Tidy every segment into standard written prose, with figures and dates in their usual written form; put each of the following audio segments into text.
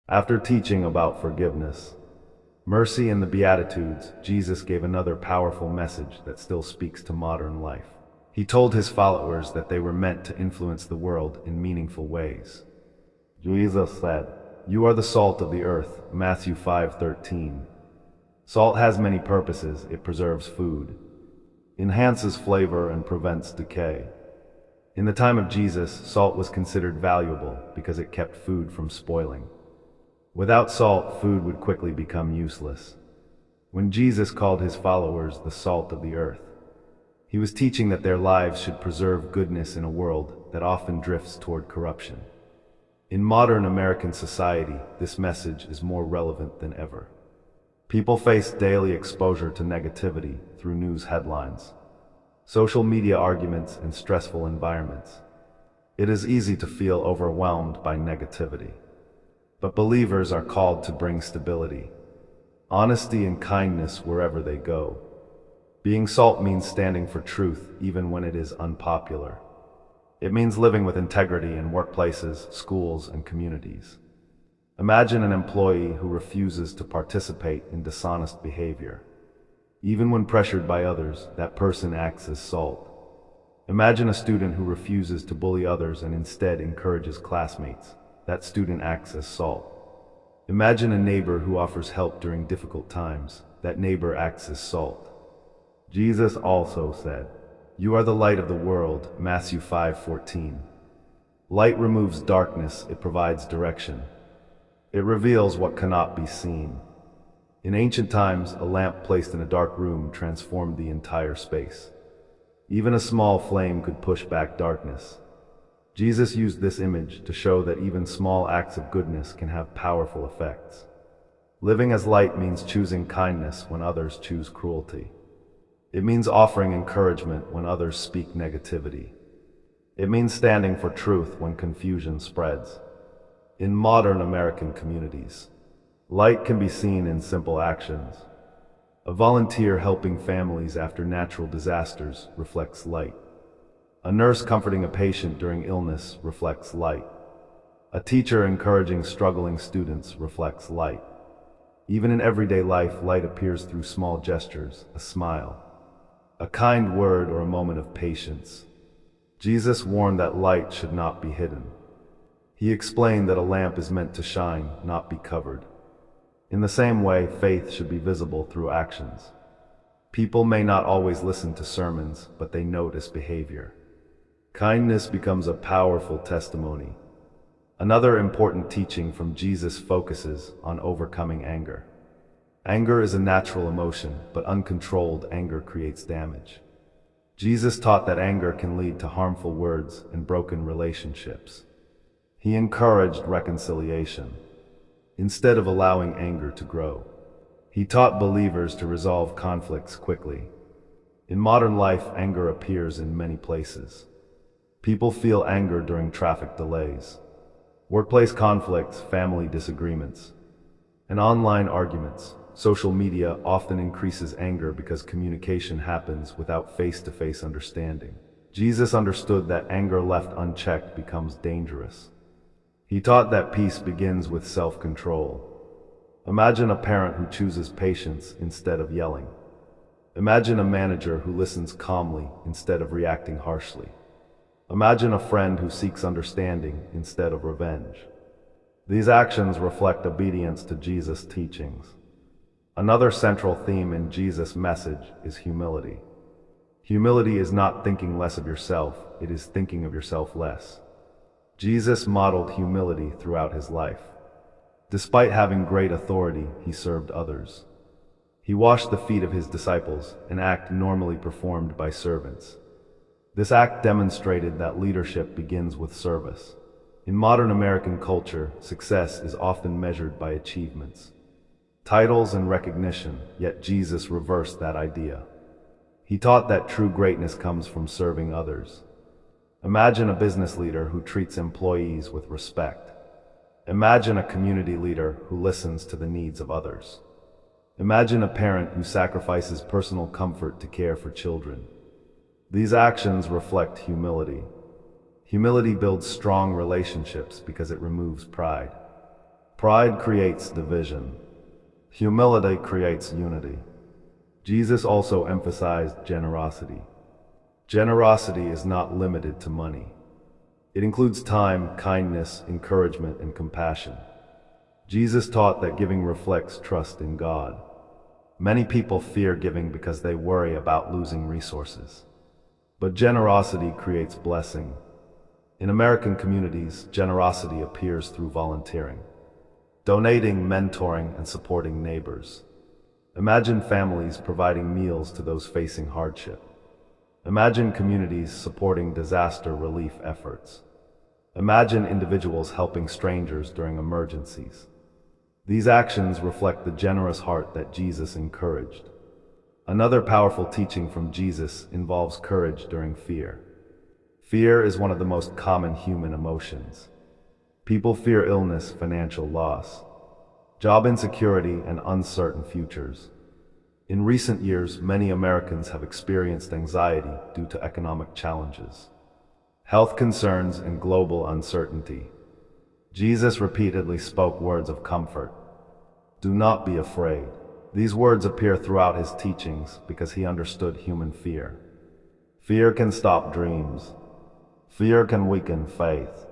After teaching about forgiveness, mercy, and the Beatitudes, Jesus gave another powerful message that still speaks to modern life. He told his followers that they were meant to influence the world in meaningful ways. Jesus said, "You are the salt of the earth," Matthew 5:13. Salt has many purposes. It preserves food, enhances flavor, and prevents decay. In the time of Jesus, salt was considered valuable because it kept food from spoiling. Without salt, food would quickly become useless. When Jesus called his followers the salt of the earth, he was teaching that their lives should preserve goodness in a world that often drifts toward corruption. In modern American society, this message is more relevant than ever. People face daily exposure to negativity through news headlines, social media arguments, and stressful environments. It is easy to feel overwhelmed by negativity. But believers are called to bring stability, honesty, and kindness wherever they go. Being salt means standing for truth even when it is unpopular. It means living with integrity in workplaces, schools, and communities. Imagine an employee who refuses to participate in dishonest behavior. Even when pressured by others, that person acts as salt. Imagine a student who refuses to bully others and instead encourages classmates. That student acts as salt. Imagine a neighbor who offers help during difficult times. That neighbor acts as salt. Jesus also said, "You are the light of the world," Matthew 5:14. Light removes darkness. It provides direction. It reveals what cannot be seen. In ancient times, a lamp placed in a dark room transformed the entire space. Even a small flame could push back darkness. Jesus used this image to show that even small acts of goodness can have powerful effects. Living as light means choosing kindness when others choose cruelty. It means offering encouragement when others speak negativity. It means standing for truth when confusion spreads. In modern American communities, light can be seen in simple actions. A volunteer helping families after natural disasters reflects light. A nurse comforting a patient during illness reflects light. A teacher encouraging struggling students reflects light. Even in everyday life, light appears through small gestures, a smile, a kind word, or a moment of patience. Jesus warned that light should not be hidden. He explained that a lamp is meant to shine, not be covered. In the same way, faith should be visible through actions. People may not always listen to sermons, but they notice behavior. Kindness becomes a powerful testimony. Another important teaching from Jesus focuses on overcoming anger. Anger is a natural emotion, but uncontrolled anger creates damage. Jesus taught that anger can lead to harmful words and broken relationships. He encouraged reconciliation, instead of allowing anger to grow. He taught believers to resolve conflicts quickly. In modern life, anger appears in many places. People feel anger during traffic delays, workplace conflicts, family disagreements, and online arguments. Social media often increases anger because communication happens without face-to-face understanding. Jesus understood that anger left unchecked becomes dangerous. He taught that peace begins with self-control. Imagine a parent who chooses patience instead of yelling. Imagine a manager who listens calmly instead of reacting harshly. Imagine a friend who seeks understanding instead of revenge. These actions reflect obedience to Jesus' teachings. Another central theme in Jesus' message is humility. Humility is not thinking less of yourself, it is thinking of yourself less. Jesus modeled humility throughout his life. Despite having great authority, he served others. He washed the feet of his disciples, an act normally performed by servants. This act demonstrated that leadership begins with service. In modern American culture, success is often measured by achievements, titles, and recognition, yet Jesus reversed that idea. He taught that true greatness comes from serving others. Imagine a business leader who treats employees with respect. Imagine a community leader who listens to the needs of others. Imagine a parent who sacrifices personal comfort to care for children. These actions reflect humility. Humility builds strong relationships because it removes pride. Pride creates division. Humility creates unity. Jesus also emphasized generosity. Generosity is not limited to money. It includes time, kindness, encouragement, and compassion. Jesus taught that giving reflects trust in God. Many people fear giving because they worry about losing resources. But generosity creates blessing. In American communities, generosity appears through volunteering, donating, mentoring, and supporting neighbors. Imagine families providing meals to those facing hardship. Imagine communities supporting disaster relief efforts. Imagine individuals helping strangers during emergencies. These actions reflect the generous heart that Jesus encouraged. Another powerful teaching from Jesus involves courage during fear. Fear is one of the most common human emotions. People fear illness, financial loss, job insecurity, and uncertain futures. In recent years, many Americans have experienced anxiety due to economic challenges, health concerns, and global uncertainty. Jesus repeatedly spoke words of comfort. Do not be afraid. These words appear throughout his teachings because he understood human fear. Fear can stop dreams. Fear can weaken faith.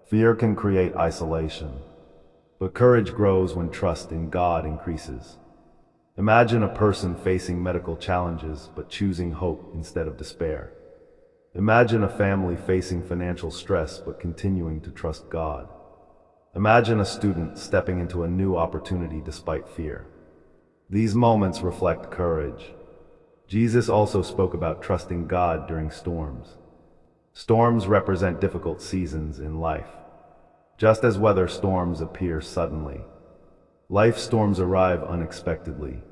Fear can create isolation. But courage grows when trust in God increases. Imagine a person facing medical challenges but choosing hope instead of despair. Imagine a family facing financial stress but continuing to trust God. Imagine a student stepping into a new opportunity despite fear. These moments reflect courage. Jesus also spoke about trusting God during storms. Storms represent difficult seasons in life. Just as weather storms appear suddenly, life storms arrive unexpectedly.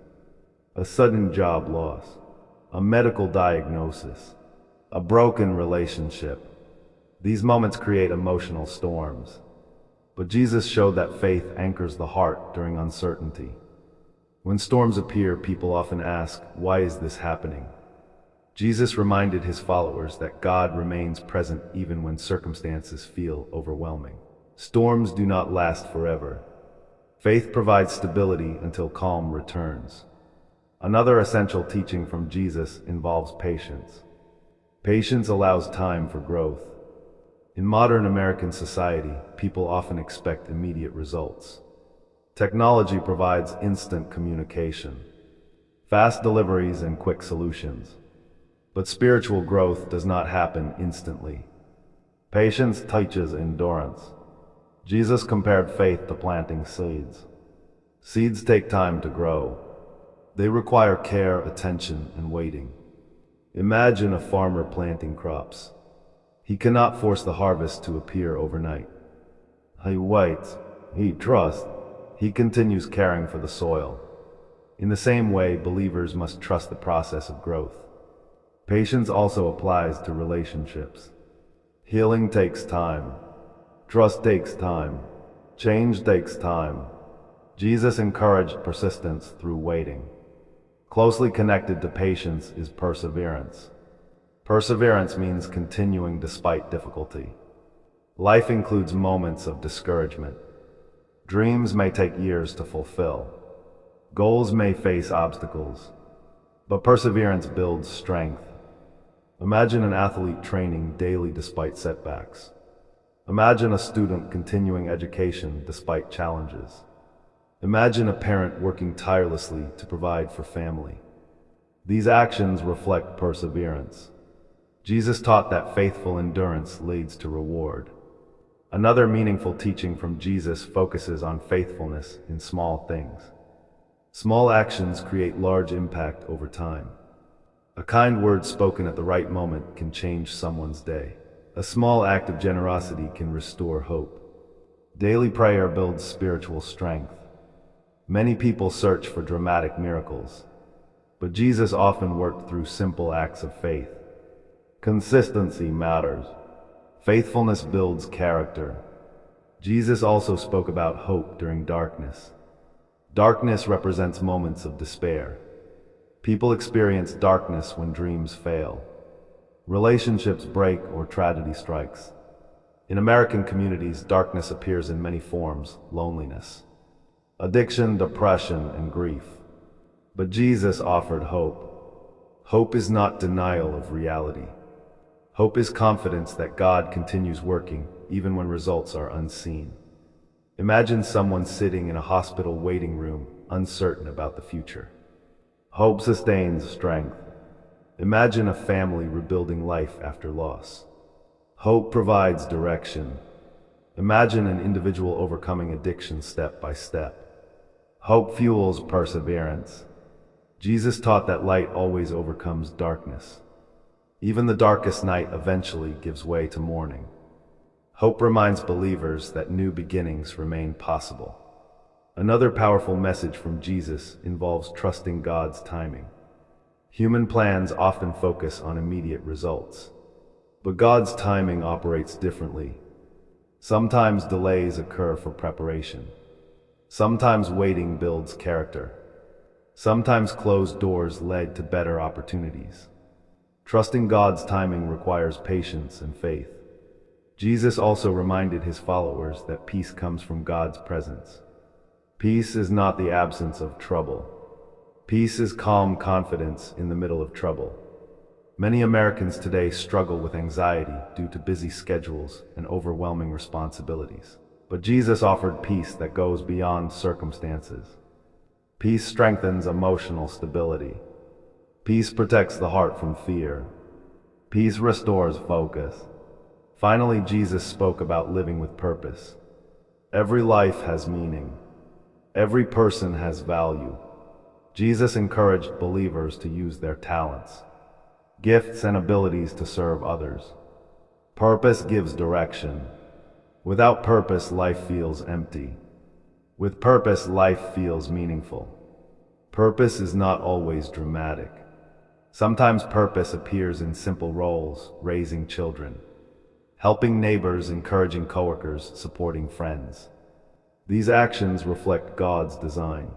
A sudden job loss, a medical diagnosis, a broken relationship. These moments create emotional storms. But Jesus showed that faith anchors the heart during uncertainty. When storms appear, people often ask, "Why is this happening?" Jesus reminded his followers that God remains present even when circumstances feel overwhelming. Storms do not last forever. Faith provides stability until calm returns. Another essential teaching from Jesus involves patience. Patience allows time for growth. In modern American society, people often expect immediate results. Technology provides instant communication, fast deliveries, and quick solutions. But spiritual growth does not happen instantly. Patience teaches endurance. Jesus compared faith to planting seeds. Seeds take time to grow. They require care, attention, and waiting. Imagine a farmer planting crops. He cannot force the harvest to appear overnight. He waits, he trusts, he continues caring for the soil. In the same way, believers must trust the process of growth. Patience also applies to relationships. Healing takes time. Trust takes time. Change takes time. Jesus encouraged persistence through waiting. Closely connected to patience is perseverance. Perseverance means continuing despite difficulty. Life includes moments of discouragement. Dreams may take years to fulfill. Goals may face obstacles. But perseverance builds strength. Imagine an athlete training daily despite setbacks. Imagine a student continuing education despite challenges. Imagine a parent working tirelessly to provide for family. These actions reflect perseverance. Jesus taught that faithful endurance leads to reward. Another meaningful teaching from Jesus focuses on faithfulness in small things. Small actions create large impact over time. A kind word spoken at the right moment can change someone's day. A small act of generosity can restore hope. Daily prayer builds spiritual strength. Many people search for dramatic miracles, but Jesus often worked through simple acts of faith. Consistency matters. Faithfulness builds character. Jesus also spoke about hope during darkness. Darkness represents moments of despair. People experience darkness when dreams fail, relationships break, or tragedy strikes. In American communities, darkness appears in many forms: loneliness, addiction, depression, and grief. But Jesus offered hope. Hope is not denial of reality. Hope is confidence that God continues working, even when results are unseen. Imagine someone sitting in a hospital waiting room, uncertain about the future. Hope sustains strength. Imagine a family rebuilding life after loss. Hope provides direction. Imagine an individual overcoming addiction step by step. Hope fuels perseverance. Jesus taught that light always overcomes darkness. Even the darkest night eventually gives way to morning. Hope reminds believers that new beginnings remain possible. Another powerful message from Jesus involves trusting God's timing. Human plans often focus on immediate results, but God's timing operates differently. Sometimes delays occur for preparation. Sometimes waiting builds character. Sometimes closed doors lead to better opportunities. Trusting God's timing requires patience and faith. Jesus also reminded his followers that peace comes from God's presence. Peace is not the absence of trouble. Peace is calm confidence in the middle of trouble. Many Americans today struggle with anxiety due to busy schedules and overwhelming responsibilities. But Jesus offered peace that goes beyond circumstances. Peace strengthens emotional stability. Peace protects the heart from fear. Peace restores focus. Finally, Jesus spoke about living with purpose. Every life has meaning. Every person has value. Jesus encouraged believers to use their talents, gifts, and abilities to serve others. Purpose gives direction. Without purpose, life feels empty. With purpose, life feels meaningful. Purpose is not always dramatic. Sometimes purpose appears in simple roles: raising children, helping neighbors, encouraging coworkers, supporting friends. These actions reflect God's design.